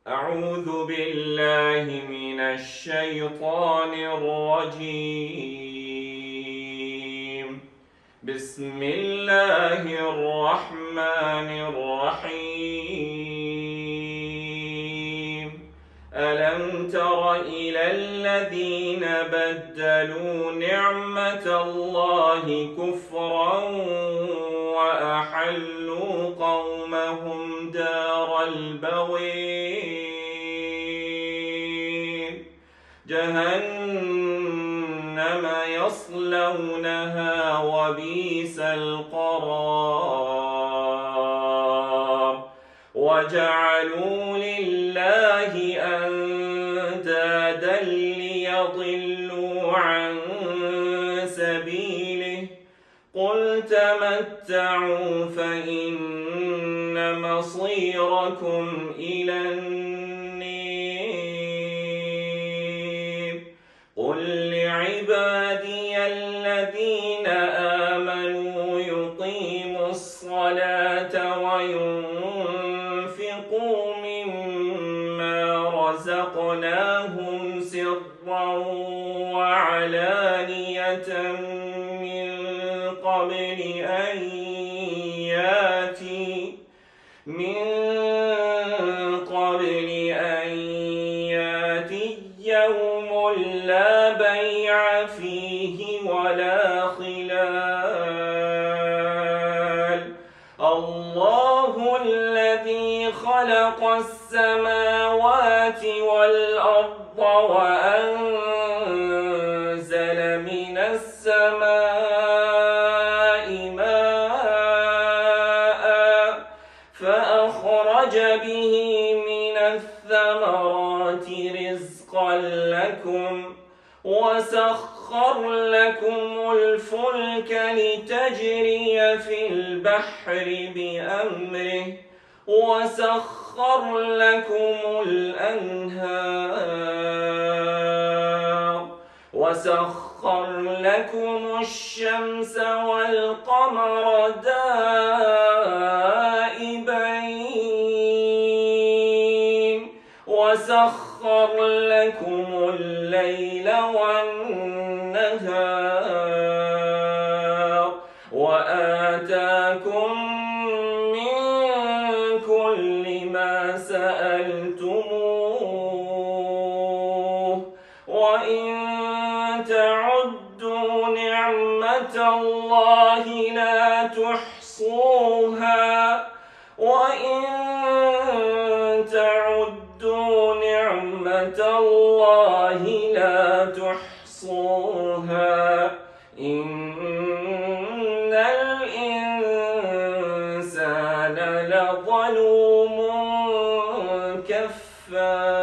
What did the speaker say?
أعوذ بالله من الشيطان الرجيم. بسم الله الرحمن الرحيم. ألم تر إلى الذين بدلوا نعمة الله كفرا وأحلوا قومهم دار البوار جهنم يصلونها وبئس القرار وجعلوا لله أندادا ليضلوا عن سبيله قل تمتعوا فإن مصيركم إلى النار. قل لعبادي الذين آمنوا يقيموا الصلاة وينفقوا مما رزقناهم سرا وعلانية من قبل أن ياتي يوم لا بيع فيه ولا خلال. الله الذي خلق السماوات والأرض وأنزل من السماء ماء فأخرج به من الثمرات رزقا لكم وسخر لكم الفلك لتجري في البحر بأمره وسخر لكم الأنهار وسخر لكم الشمس والقمر دائبين وسخر لكم الليل والنهار وآتاكم من كل ما سألتموه وإن تعدوا نعمة الله لا تحصوها وإن تعدوا نعمة الله لا تحصوها إن الإنسان لظلوم كفار.